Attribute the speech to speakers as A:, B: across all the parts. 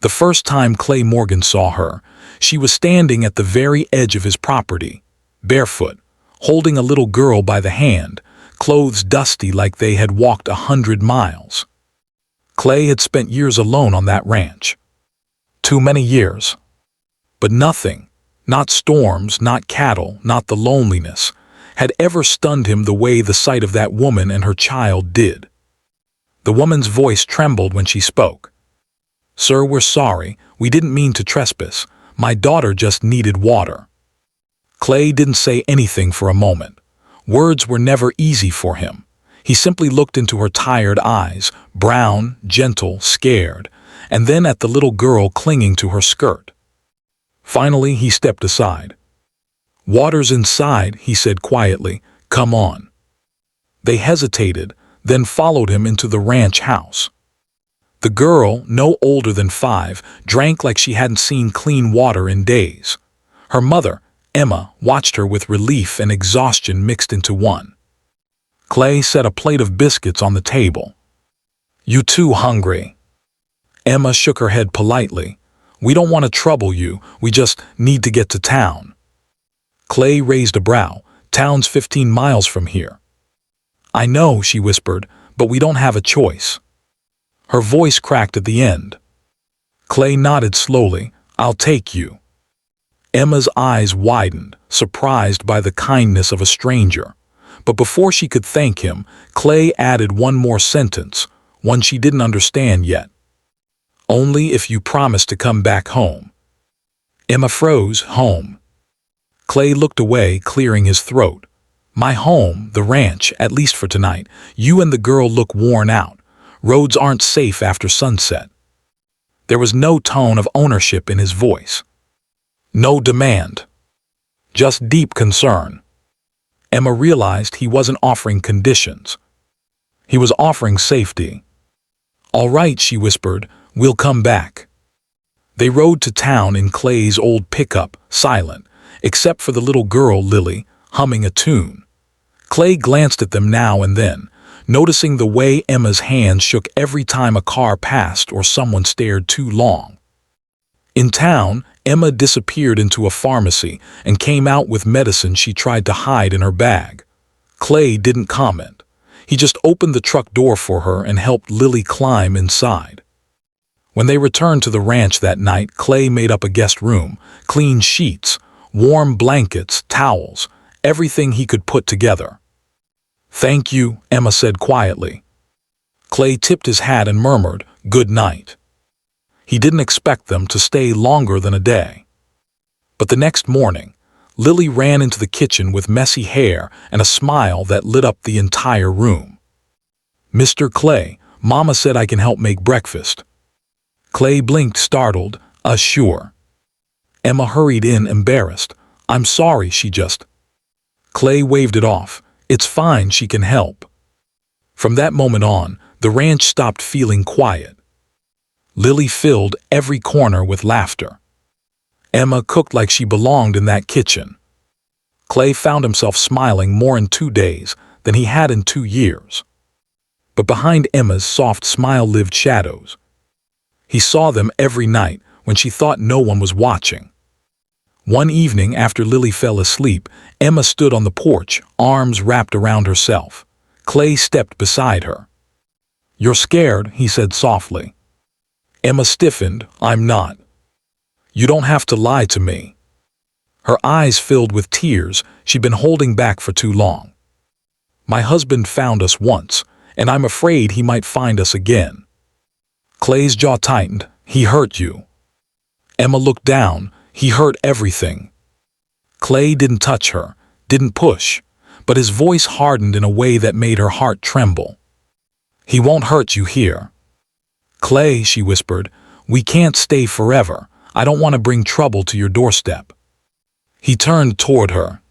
A: The first time Clay Morgan saw her, she was standing at the very edge of his property, barefoot, holding a little girl by the hand, clothes dusty like they had walked 100 miles. Clay had spent years alone on that ranch. Too many years. But nothing, not storms, not cattle, not the loneliness, had ever stunned him the way the sight of that woman and her child did. The woman's voice trembled when she spoke. "Sir, we're sorry. We didn't mean to trespass. My daughter just needed water." Clay didn't say anything for a moment. Words were never easy for him. He simply looked into her tired eyes, brown, gentle, scared, and then at the little girl clinging to her skirt. Finally, he stepped aside. "Water's inside," he said quietly. "Come on." They hesitated, then followed him into the ranch house. The girl, no older than 5, drank like she hadn't seen clean water in days. Her mother, Emma, watched her with relief and exhaustion mixed into one. Clay set a plate of biscuits on the table. "You too hungry?" Emma shook her head politely. "We don't want to trouble you, we just need to get to town." Clay raised a brow. "Town's 15 miles from here." "I know," she whispered, "but we don't have a choice." Her voice cracked at the end. Clay nodded slowly. "I'll take you." Emma's eyes widened, surprised by the kindness of a stranger. But before she could thank him, Clay added one more sentence, one she didn't understand yet. "Only if you promise to come back home." Emma froze. Home. Clay looked away, clearing his throat. "My home, the ranch, at least for tonight. You and the girl look worn out. Roads aren't safe after sunset." There was no tone of ownership in his voice. No demand. Just deep concern. Emma realized he wasn't offering conditions. He was offering safety. "All right," she whispered, "we'll come back." They rode to town in Clay's old pickup, silent, except for the little girl, Lily, humming a tune. Clay glanced at them now and then, noticing the way Emma's hands shook every time a car passed or someone stared too long. In town, Emma disappeared into a pharmacy and came out with medicine she tried to hide in her bag. Clay didn't comment. He just opened the truck door for her and helped Lily climb inside. When they returned to the ranch that night, Clay made up a guest room, clean sheets, warm blankets, towels, everything he could put together. "Thank you," Emma said quietly. Clay tipped his hat and murmured, "Good night." He didn't expect them to stay longer than a day. But the next morning, Lily ran into the kitchen with messy hair and a smile that lit up the entire room. "Mr. Clay, Mama said I can help make breakfast." Clay blinked, startled. Sure." Emma hurried in, embarrassed. "I'm sorry, she just—" Clay waved it off. "It's fine, she can help." From that moment on, the ranch stopped feeling quiet. Lily filled every corner with laughter. Emma cooked like she belonged in that kitchen. Clay found himself smiling more in 2 days than he had in 2 years. But behind Emma's soft smile lived shadows. He saw them every night when she thought no one was watching. One evening after Lily fell asleep, Emma stood on the porch, arms wrapped around herself. Clay stepped beside her. "You're scared," he said softly. Emma stiffened. "I'm not." "You don't have to lie to me." Her eyes filled with tears she'd been holding back for too long. "My husband found us once, and I'm afraid he might find us again." Clay's jaw tightened. "He hurt you." Emma looked down. "He hurt everything." Clay didn't touch her, didn't push, but his voice hardened in a way that made her heart tremble. "He won't hurt you here." "Clay," she whispered, "we can't stay forever. I don't want to bring trouble to your doorstep." He turned toward her.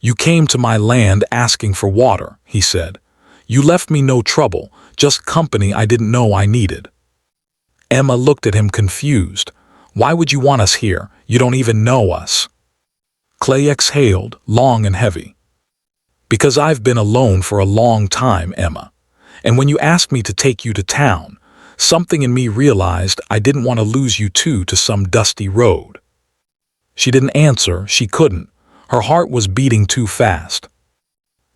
A: "You came to my land asking for water," he said. "You left me no trouble, just company I didn't know I needed." Emma looked at him confused. "Why would you want us here? You don't even know us." Clay exhaled, long and heavy. "Because I've been alone for a long time, Emma. And when you asked me to take you to town, Something in me realized I didn't want to lose you two to some dusty road. She didn't answer, she couldn't. Her heart was beating too fast.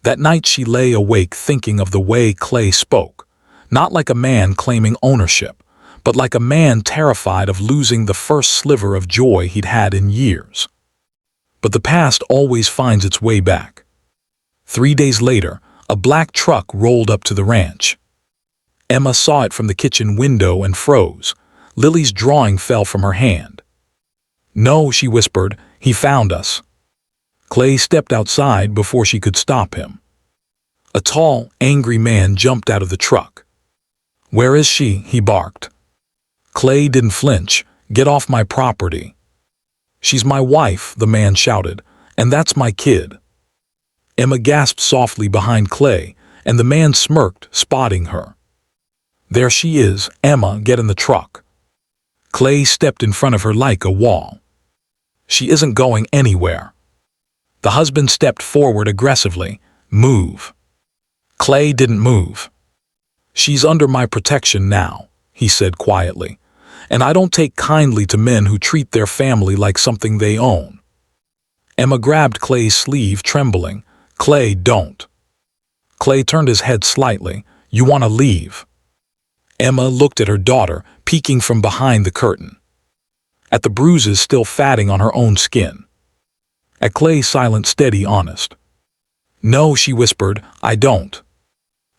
A: That night she lay awake thinking of the way Clay spoke, not like a man claiming ownership, but like a man terrified of losing the first sliver of joy he'd had in years. But the past always finds its way back. 3 days later, a black truck rolled up to the ranch. Emma saw it from the kitchen window and froze. Lily's drawing fell from her hand. "No," she whispered, "he found us." Clay stepped outside before she could stop him. A tall, angry man jumped out of the truck. "Where is she?" he barked. Clay didn't flinch. "Get off my property." "She's my wife," the man shouted, "and that's my kid." Emma gasped softly behind Clay, and the man smirked, spotting her. "There she is. Emma, get in the truck." Clay stepped in front of her like a wall. "She isn't going anywhere." The husband stepped forward aggressively. "Move." Clay didn't move. "She's under my protection now," he said quietly, "and I don't take kindly to men who treat their family like something they own." Emma grabbed Clay's sleeve, trembling. "Clay, don't." Clay turned his head slightly. "You want to leave?" Emma looked at her daughter, peeking from behind the curtain. At the bruises still fatting on her own skin. At Clay's silent, steady, honest. "No," she whispered, "I don't."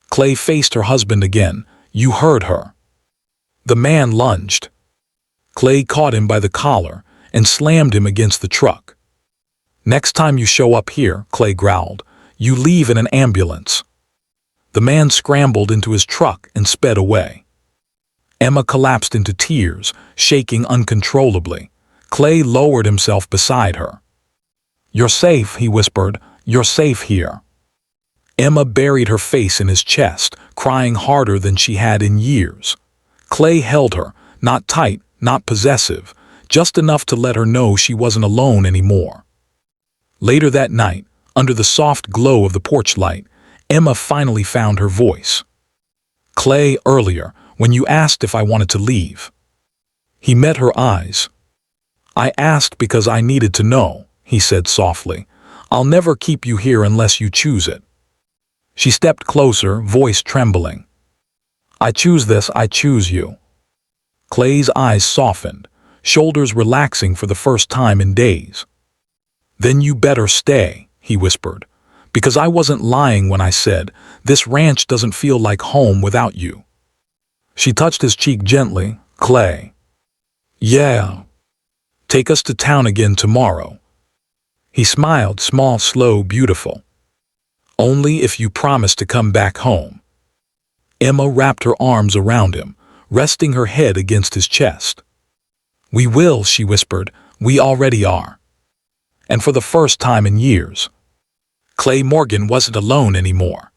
A: Clay faced her husband again. "You heard her." The man lunged. Clay caught him by the collar and slammed him against the truck. "Next time you show up here," Clay growled, "you leave in an ambulance." The man scrambled into his truck and sped away. Emma collapsed into tears, shaking uncontrollably. Clay lowered himself beside her. "You're safe," he whispered. "You're safe here." Emma buried her face in his chest, crying harder than she had in years. Clay held her, not tight, not possessive, just enough to let her know she wasn't alone anymore. Later that night, under the soft glow of the porch light, Emma finally found her voice. "Clay, earlier, when you asked if I wanted to leave." He met her eyes. "I asked because I needed to know," he said softly. "I'll never keep you here unless you choose it." She stepped closer, voice trembling. "I choose this, I choose you." Clay's eyes softened, shoulders relaxing for the first time in days. "Then you better stay," he whispered, "because I wasn't lying when I said, this ranch doesn't feel like home without you." She touched his cheek gently. "Clay." "Yeah. Take us to town again tomorrow." He smiled, small, slow, beautiful. "Only if you promise to come back home." Emma wrapped her arms around him, resting her head against his chest. "We will," she whispered. "We already are." And for the first time in years, Clay Morgan wasn't alone anymore.